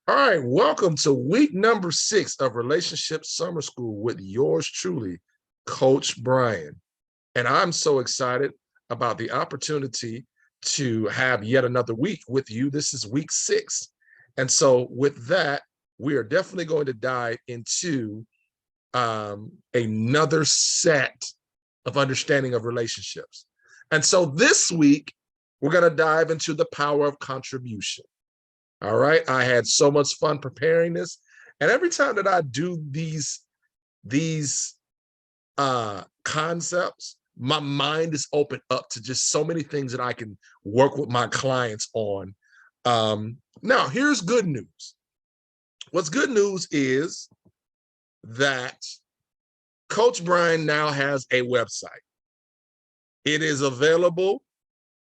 All right, welcome to week number 6 of Relationship Summer School with yours truly, Coach Brian. And I'm so excited about the opportunity to have yet another week with you. This is week 6. And so with that, we are definitely going to dive into another set of understanding of relationships. And so this week, we're going to dive into the power of contribution. All right. I had so much fun preparing this. And every time that I do these concepts, my mind is open up to just so many things that I can work with my clients on. Now, here's good news. What's good news is that Coach Brian now has a website. It is available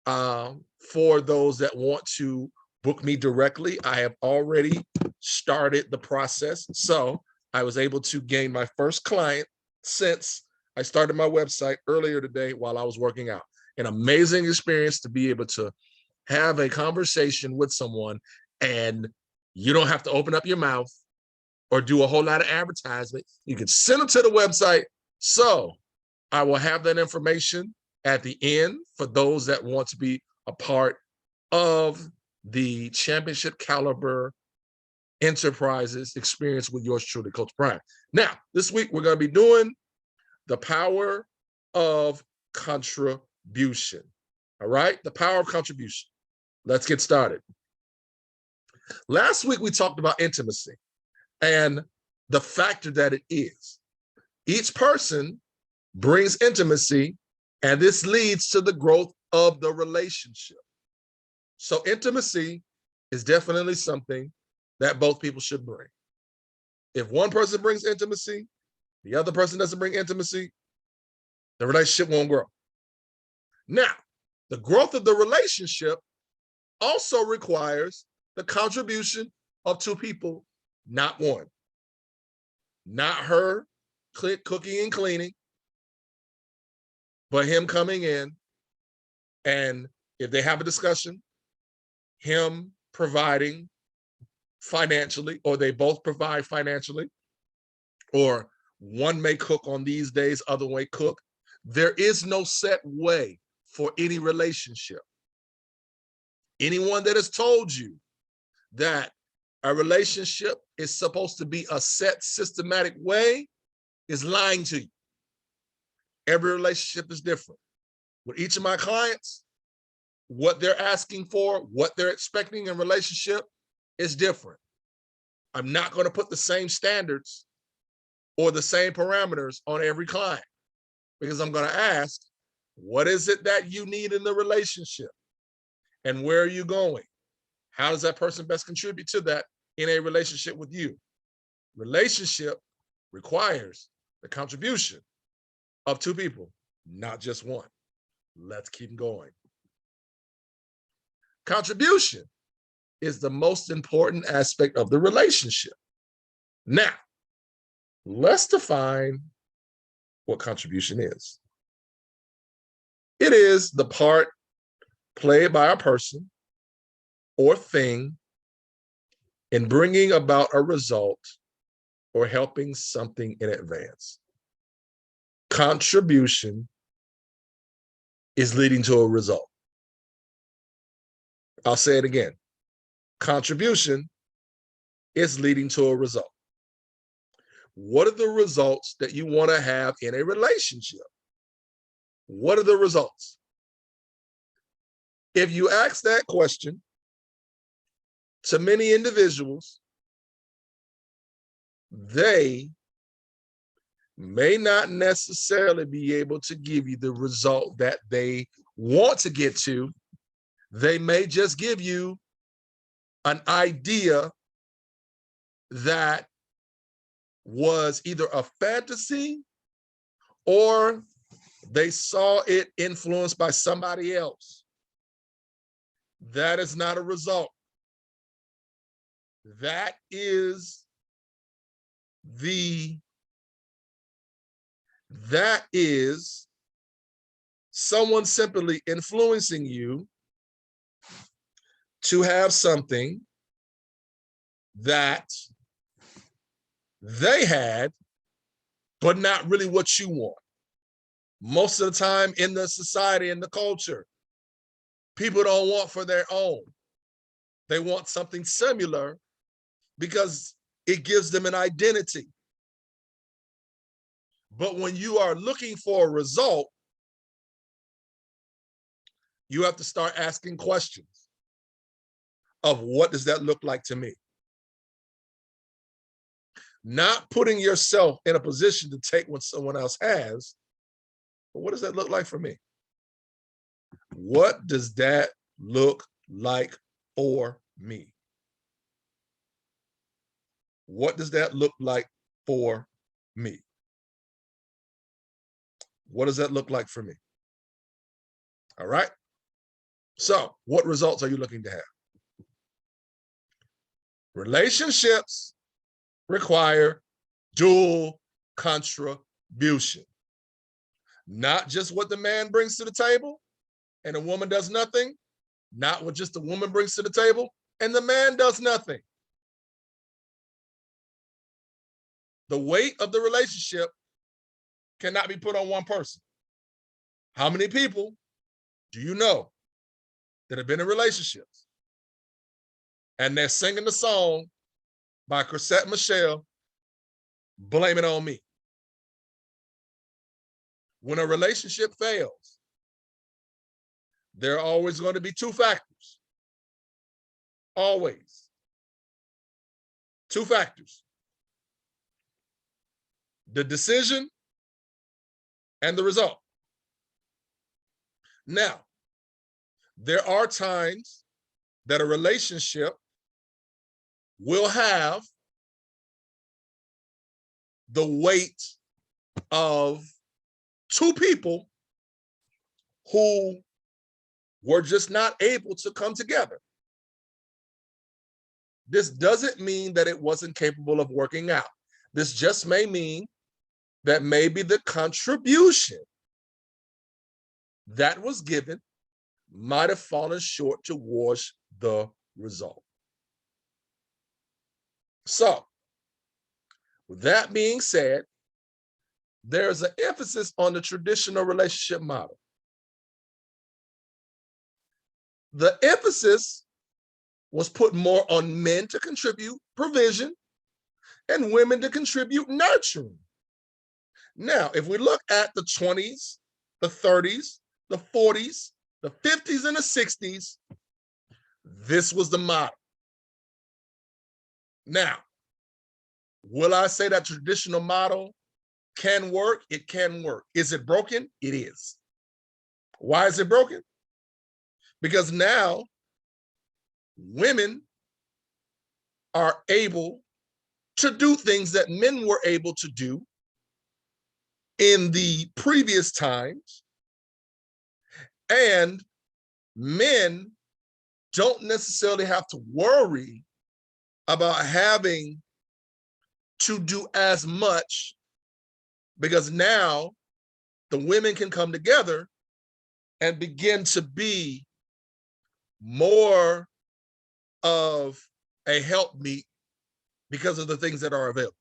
for those that want to book me directly. I have already started the process. So I was able to gain my first client since I started my website earlier today while I was working out. An amazing experience to be able to have a conversation with someone and you don't have to open up your mouth or do a whole lot of advertisement. You can send them to the website. So I will have that information at the end for those that want to be a part of the championship caliber enterprises experience with yours truly, Coach Brian. Now, this week we're going to be doing the power of contribution. All right, the power of contribution. Let's get started. Last week we talked about intimacy and the factor that it is. Each person brings intimacy, and this leads to the growth of the relationship. So intimacy is definitely something that both people should bring. If one person brings intimacy, the other person doesn't bring intimacy, the relationship won't grow. Now, the growth of the relationship also requires the contribution of two people, not one. Not her cooking and cleaning, but him coming in, and if they have a discussion, him providing financially, or they both provide financially, or one may cook on these days, other way cook. There is no set way for any relationship. Anyone that has told you that a relationship is supposed to be a set systematic way is lying to you. Every relationship is different. With each of my clients, what they're asking for, what they're expecting in relationship is different. I'm not going to put the same standards or the same parameters on every client, because I'm going to ask, what is it that you need in the relationship? And where are you going? How does that person best contribute to that in a relationship with you? Relationship requires the contribution of two people, not just one. Let's keep going. Contribution is the most important aspect of the relationship. Now, let's define what contribution is. It is the part played by a person or thing in bringing about a result or helping something in advance. Contribution is leading to a result. I'll say it again. Contribution is leading to a result. What are the results that you want to have in a relationship? What are the results? If you ask that question to many individuals, they may not necessarily be able to give you the result that they want to get to. They may just give you an idea that was either a fantasy or they saw it influenced by somebody else. That is not a result. That is someone simply influencing you to have something that they had, but not really what you want. Most of the time in the society and the culture, people don't want for their own. They want something similar because it gives them an identity. But when you are looking for a result, you have to start asking questions of what does that look like to me? Not putting yourself in a position to take what someone else has, but what does that look like for me? What does that look like for me? What does that look like for me? What does that look like for me? All right. So, what results are you looking to have? Relationships require dual contribution. Not just what the man brings to the table and the woman does nothing, not what just the woman brings to the table and the man does nothing. The weight of the relationship cannot be put on one person. How many people do you know that have been in relationships and they're singing the song by Chrisette Michele, Blame It On Me? When a relationship fails, there are always going to be two factors. Always. Two factors. The decision and the result. Now, there are times that a relationship will have the weight of two people who were just not able to come together. This doesn't mean that it wasn't capable of working out. This just may mean that maybe the contribution that was given might have fallen short towards the result. So, with that being said, there's an emphasis on the traditional relationship model. The emphasis was put more on men to contribute provision and women to contribute nurturing. Now, if we look at the 20s, the 30s, the 40s, the 50s, and the 60s, this was the model. Now, will I say that traditional model can work? It can work. Is it broken? It is. Why is it broken? Because now women are able to do things that men were able to do in the previous times, and men don't necessarily have to worry about having to do as much, because now the women can come together and begin to be more of a helpmeet because of the things that are available.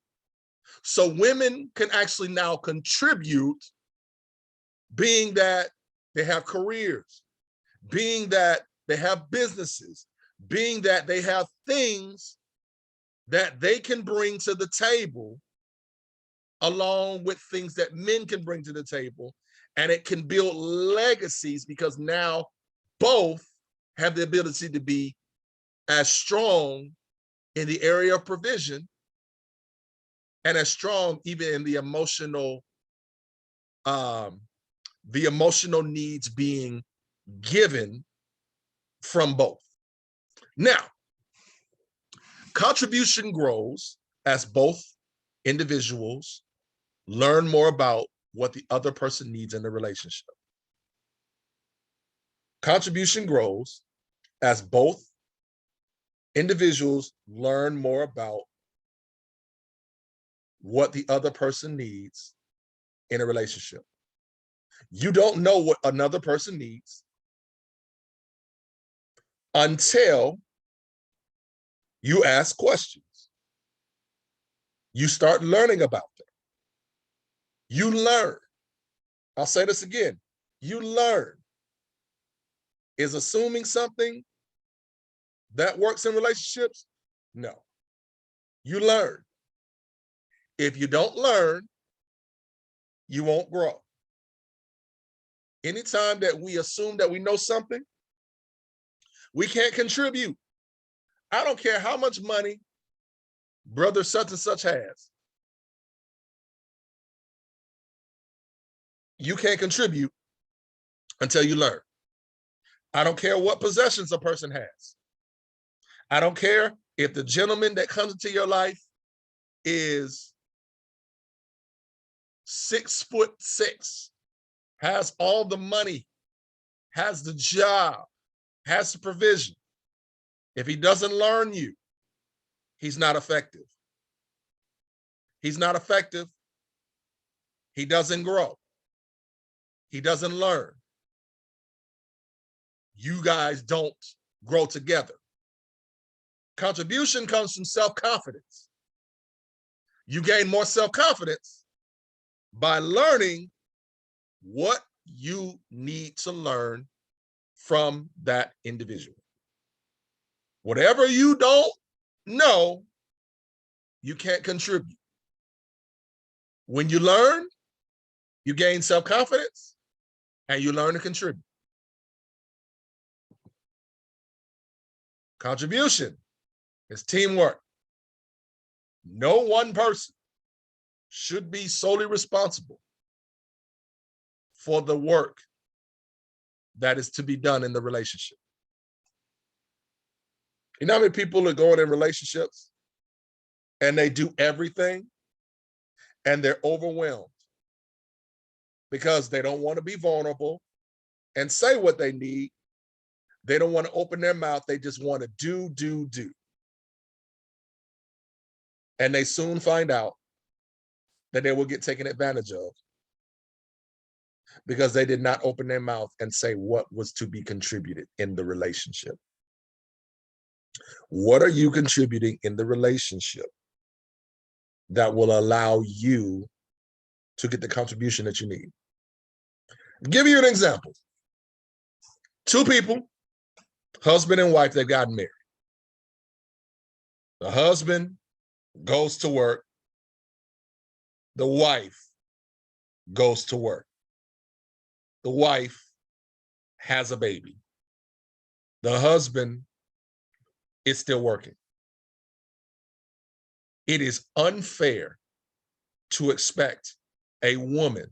So women can actually now contribute, being that they have careers, being that they have businesses, being that they have things that they can bring to the table along with things that men can bring to the table. And it can build legacies because now both have the ability to be as strong in the area of provision and as strong even in the emotional needs being given from both. Now, contribution grows as both individuals learn more about what the other person needs in the relationship. Contribution grows as both individuals learn more about what the other person needs in a relationship. You don't know what another person needs until You ask questions. You start learning about them. You learn. I'll say this again. You learn. Is assuming something that works in relationships? No. You learn. If you don't learn, you won't grow. Anytime that we assume that we know something, we can't contribute. I don't care how much money brother such and such has. You can't contribute until you learn. I don't care what possessions a person has. I don't care if the gentleman that comes into your life is 6'6", has all the money, has the job, has the provision. If he doesn't learn you, he's not effective. He's not effective. He doesn't grow. He doesn't learn. You guys don't grow together. Contribution comes from self-confidence. You gain more self-confidence by learning what you need to learn from that individual. Whatever you don't know, you can't contribute. When you learn, you gain self-confidence and you learn to contribute. Contribution is teamwork. No one person should be solely responsible for the work that is to be done in the relationship. You know how many people are going in relationships and they do everything and they're overwhelmed because they don't want to be vulnerable and say what they need. They don't want to open their mouth. They just want to do. And they soon find out that they will get taken advantage of because they did not open their mouth and say what was to be contributed in the relationship. What are you contributing in the relationship that will allow you to get the contribution that you need? I'll give you an example. Two people, husband and wife, they've gotten married. The husband goes to work. The wife goes to work. The wife has a baby. The husband is still working. It is unfair to expect a woman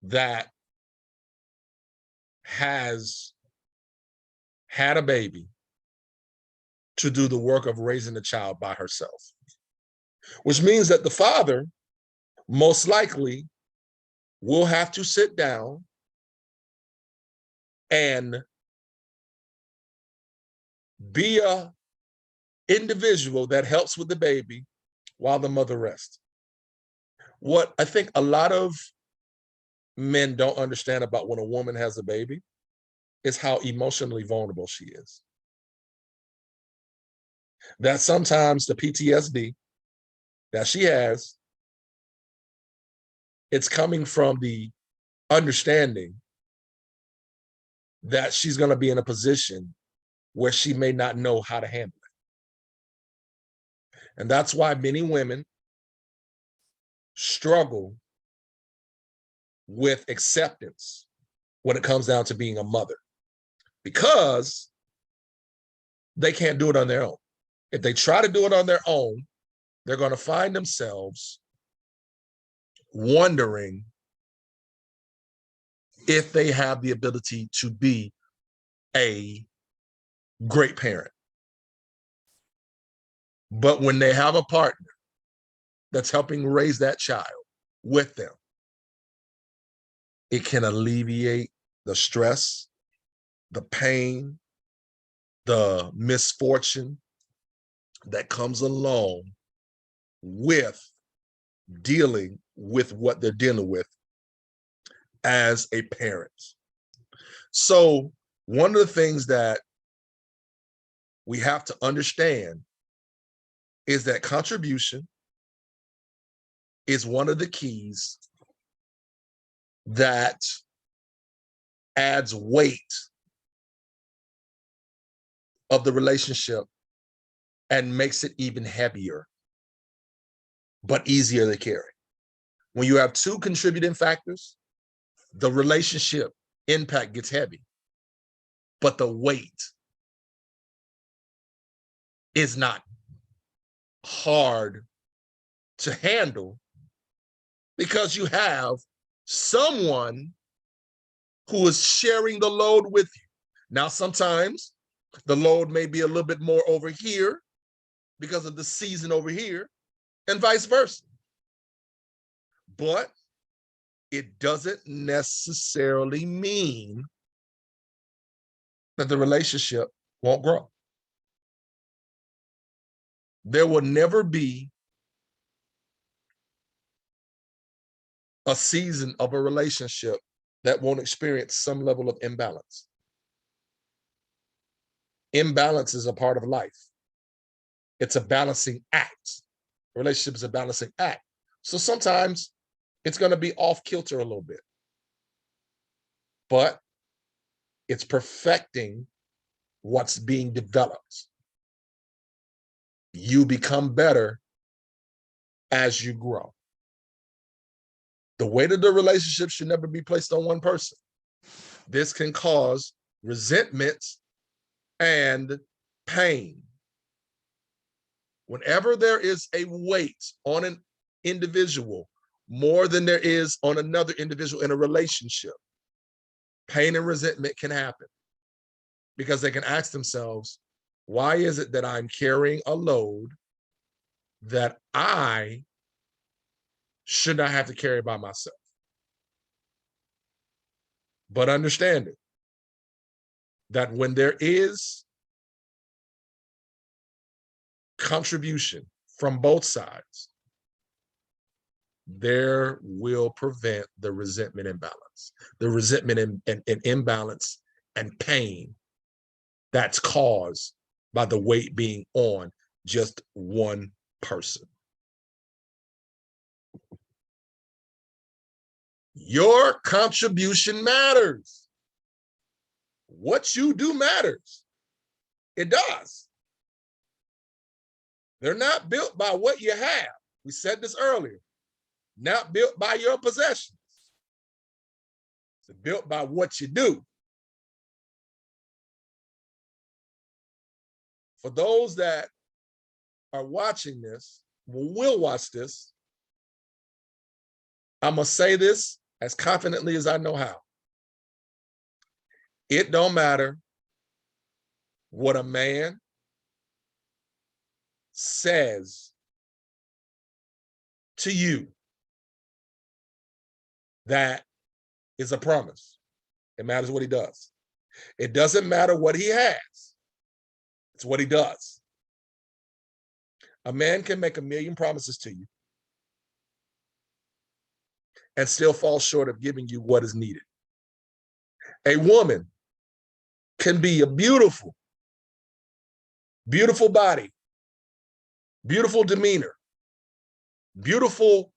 that has had a baby to do the work of raising a child by herself, which means that the father most likely will have to sit down and be a individual that helps with the baby while the mother rests. What I think a lot of men don't understand about when a woman has a baby is how emotionally vulnerable she is. That sometimes the PTSD that she has, it's coming from the understanding that she's going to be in a position where she may not know how to handle it. And that's why many women struggle with acceptance when it comes down to being a mother, because they can't do it on their own. If they try to do it on their own, they're going to find themselves wondering if they have the ability to be a great parent. But when they have a partner that's helping raise that child with them, it can alleviate the stress, the pain, the misfortune that comes along with dealing with what they're dealing with as a parent. So one of the things that we have to understand is that contribution is one of the keys that adds weight of the relationship and makes it even heavier, but easier to carry. When you have two contributing factors, the relationship impact gets heavy, but the weight is not hard to handle because you have someone who is sharing the load with you. Now, sometimes the load may be a little bit more over here because of the season over here, and vice versa. But it doesn't necessarily mean that the relationship won't grow. There will never be a season of a relationship that won't experience some level of imbalance. Imbalance is a part of life. It's a balancing act. A relationship is a balancing act. So sometimes it's going to be off kilter a little bit, but it's perfecting what's being developed. You become better as you grow. The weight of the relationship should never be placed on one person. This can cause resentment and pain. Whenever there is a weight on an individual more than there is on another individual in a relationship, pain and resentment can happen because they can ask themselves, why is it that I'm carrying a load that I should not have to carry by myself? But understand it, that when there is contribution from both sides, there will prevent the resentment imbalance, the resentment and imbalance and pain that's caused by the weight being on just one person. Your contribution matters. What you do matters. It does. They're not built by what you have. We said this earlier. Not built by your possessions. It's built by what you do. For those that are watching this, will watch this, I'm going to say this as confidently as I know how. It don't matter what a man says to you that is a promise. It matters what he does. It doesn't matter what he has. It's what he does. A man can make a million promises to you and still fall short of giving you what is needed. A woman can be a beautiful, beautiful body, beautiful demeanor, beautiful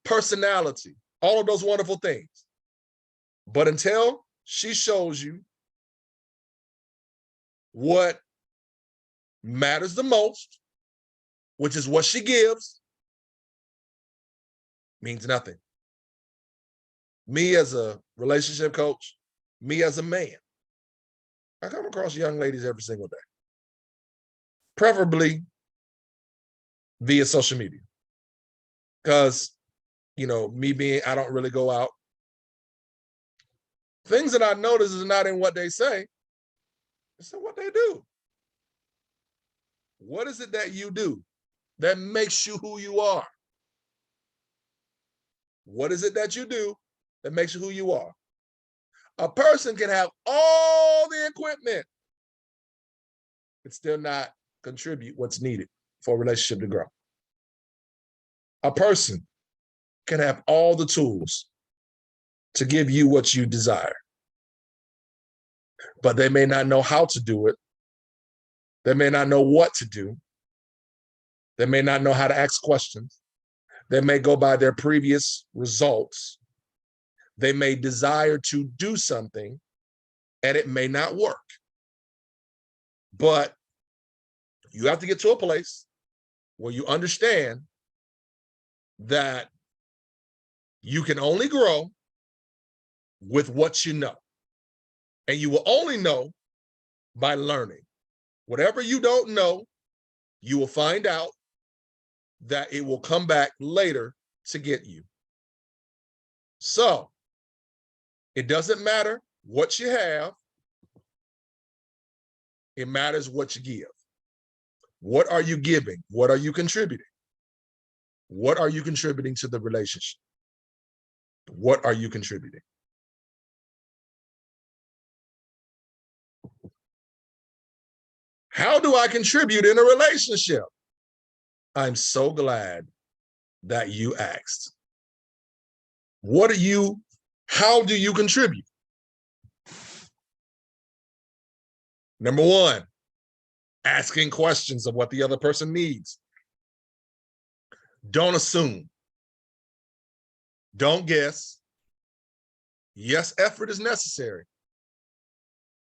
personality, all of those wonderful things. But until she shows you what matters the most, which is what she gives, means nothing. Me as a relationship coach, me as a man, I come across young ladies every single day, preferably via social media. Because, you know, me being, I don't really go out. Things that I notice is not in what they say, it's in what they do. What is it that you do that makes you who you are? What is it that you do that makes you who you are? A person can have all the equipment but still not contribute what's needed for a relationship to grow. A person can have all the tools to give you what you desire, but they may not know how to do it They may not know what to do. They may not know how to ask questions. They may go by their previous results. They may desire to do something and it may not work. But you have to get to a place where you understand that you can only grow with what you know. And you will only know by learning. Whatever you don't know, you will find out that it will come back later to get you. So it doesn't matter what you have. It matters what you give. What are you giving? What are you contributing? What are you contributing to the relationship? What are you contributing? How do I contribute in a relationship? I'm so glad that you asked. How do you contribute? Number one, asking questions of what the other person needs. Don't assume. Don't guess. Yes, effort is necessary,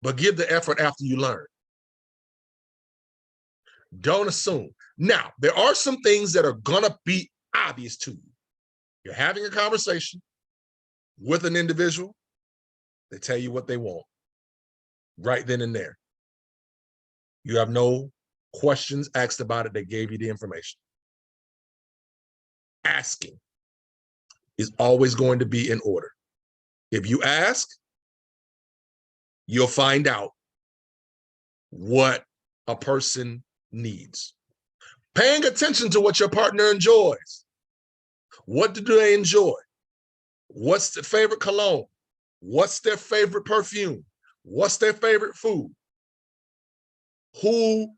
but give the effort after you learn. Don't assume. Now, there are some things that are gonna be obvious to you. You're having a conversation with an individual, they tell you what they want right then and there. You have no questions asked about it, they gave you the information. Asking is always going to be in order. If you ask, you'll find out what a person needs. Paying attention to what your partner enjoys. What do they enjoy? What's their favorite cologne? What's their favorite perfume? What's their favorite food? Who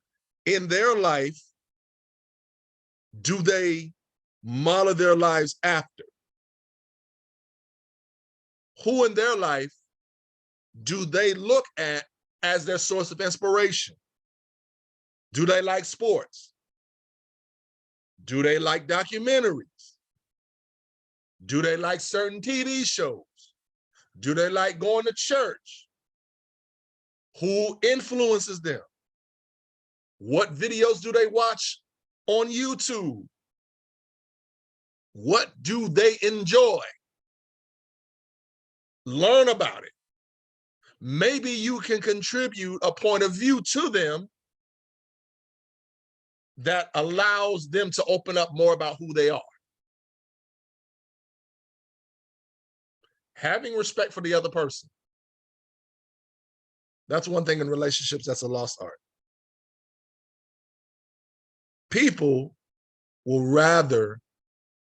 in their life do they model their lives after? Who in their life do they look at as their source of inspiration? Do they like sports? Do they like documentaries? Do they like certain TV shows? Do they like going to church? Who influences them? What videos do they watch on YouTube? What do they enjoy? Learn about it. Maybe you can contribute a point of view to them that allows them to open up more about who they are. Having respect for the other person. That's one thing in relationships that's a lost art. People will rather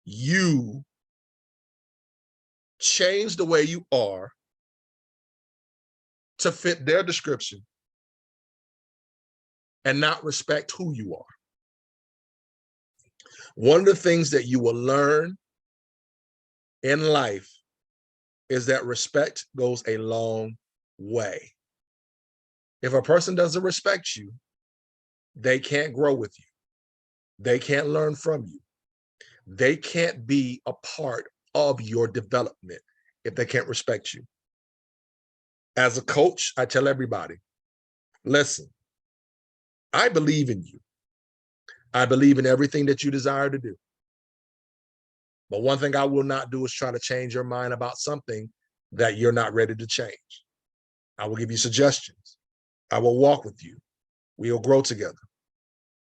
you change the way you are to fit their description and not respect who you are. One of the things that you will learn in life is that respect goes a long way. If a person doesn't respect you, they can't grow with you. They can't learn from you. They can't be a part of your development if they can't respect you. As a coach, I tell everybody, listen, I believe in you. I believe in everything that you desire to do. But one thing I will not do is try to change your mind about something that you're not ready to change. I will give you suggestions. I will walk with you. We will grow together.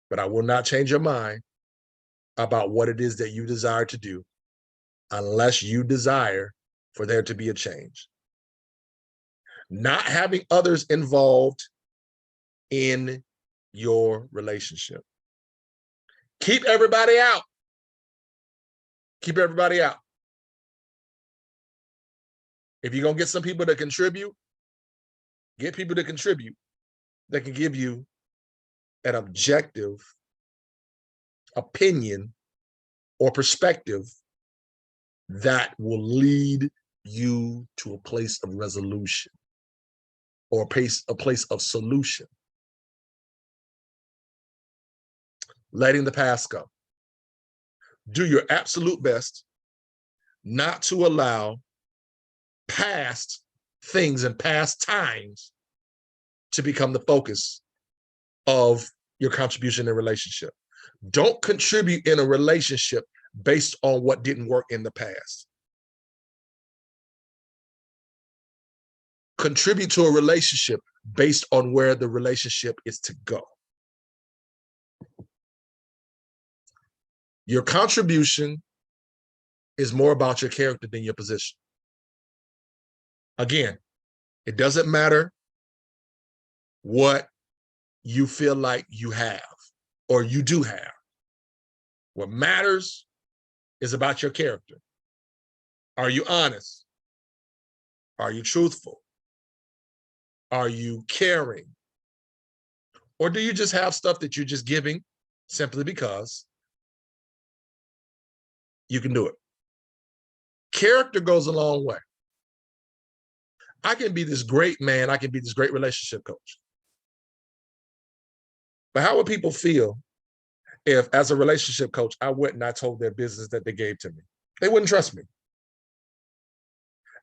But I will not change your mind about what it is that you desire to do unless you desire for there to be a change. Not having others involved in your relationship. Keep everybody out. Keep everybody out. If you're going to get some people to contribute, get people to contribute that can give you an objective opinion or perspective that will lead you to a place of resolution or a place of solution. letting the past go. Do your absolute best not to allow past things and past times to become the focus of your contribution in a relationship. Don't contribute in a relationship based on what didn't work in the past. Contribute to a relationship based on where the relationship is to go. Your contribution is more about your character than your position. Again, it doesn't matter what you feel like you have or you do have. What matters is about your character. Are you honest? Are you truthful? Are you caring? Or do you just have stuff that you're just giving simply because you can do it? Character goes a long way. I can be this great man, I can be this great relationship coach. But how would people feel if, as a relationship coach, I went and I told their business that they gave to me? They wouldn't trust me.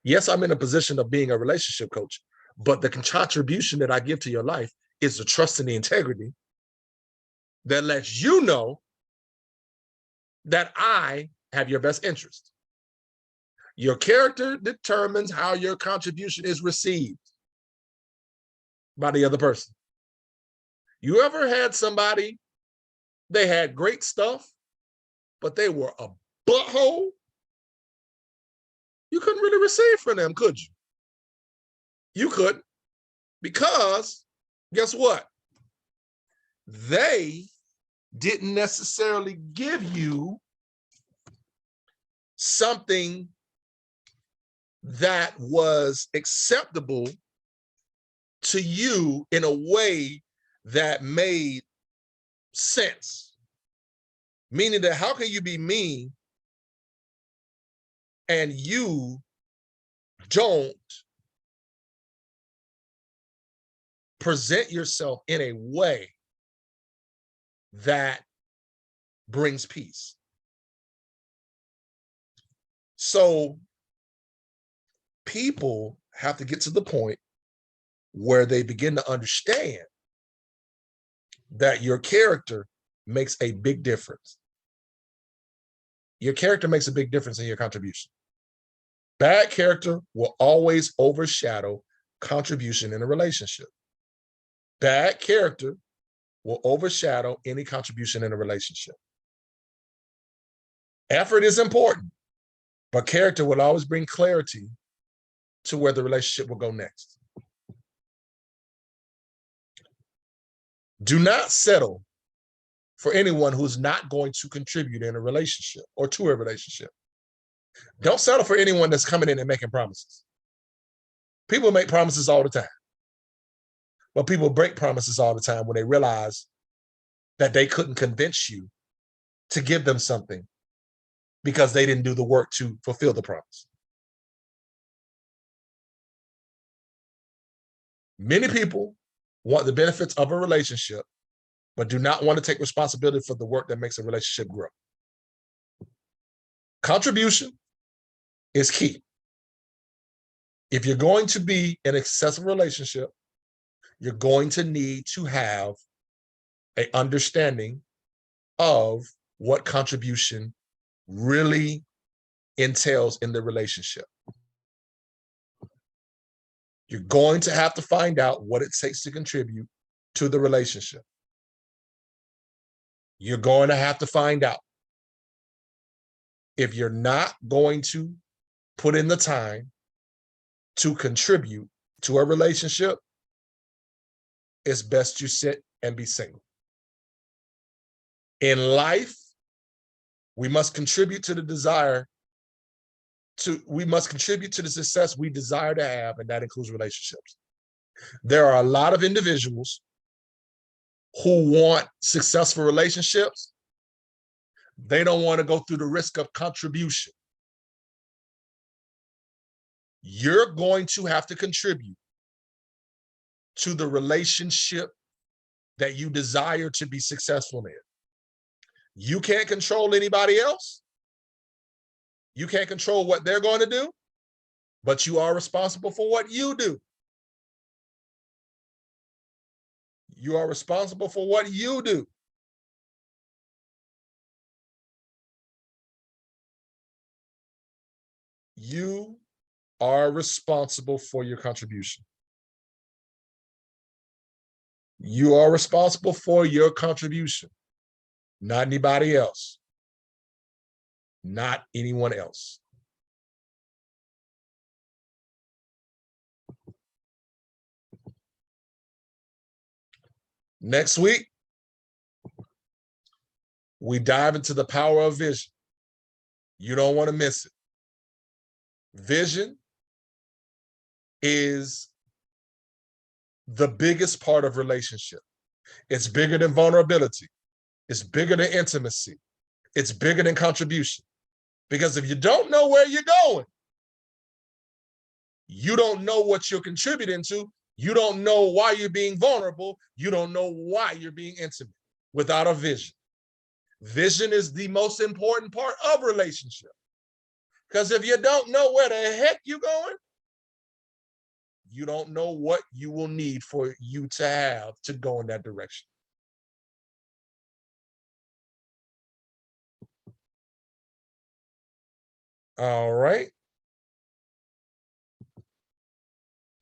Yes, I'm in a position of being a relationship coach, but the contribution that I give to your life is the trust and the integrity that lets you know that I have your best interest. Your character determines how your contribution is received by the other person. You ever had somebody, they had great stuff, but they were a butthole? You couldn't really receive from them, could you? You couldn't, because guess what? They didn't necessarily give you something that was acceptable to you in a way that made sense. Meaning that how can you be mean and you don't present yourself in a way that brings peace? So people have to get to the point where they begin to understand that your character makes a big difference. Your character makes a big difference in your contribution. Bad character will always overshadow contribution in a relationship. Bad character will overshadow any contribution in a relationship. Effort is important, but character will always bring clarity to where the relationship will go next. Do not settle for anyone who's not going to contribute in a relationship or to a relationship. Don't settle for anyone that's coming in and making promises. People make promises all the time, but people break promises all the time when they realize that they couldn't convince you to give them something because they didn't do the work to fulfill the promise. Many people want the benefits of a relationship, but do not want to take responsibility for the work that makes a relationship grow. Contribution is key. If you're going to be in a successful relationship, you're going to need to have an understanding of what contribution really entails in the relationship. You're going to have to find out what it takes to contribute to the relationship. You're going to have to find out if you're not going to put in the time to contribute to a relationship, it's best you sit and be single. In life, we must contribute to the success we desire to have, and that includes relationships. There are a lot of individuals who want successful relationships. They don't want to go through the risk of contribution. You're going to have to contribute to the relationship that you desire to be successful in. You can't control anybody else. You can't control what they're going to do, but you are responsible for what you do. You are responsible for what you do. You are responsible for your contribution. You are responsible for your contribution, not anybody else, not anyone else. Next week, we dive into the power of vision. You don't want to miss it. Vision is the biggest part of relationship. It's bigger than vulnerability. It's bigger than intimacy. It's bigger than contribution. Because if you don't know where you're going, you don't know what you're contributing to, you don't know why you're being vulnerable, you don't know why you're being intimate without a vision. Vision is the most important part of relationship. Because if you don't know where the heck you're going, you don't know what you will need for you to have to go in that direction. All right.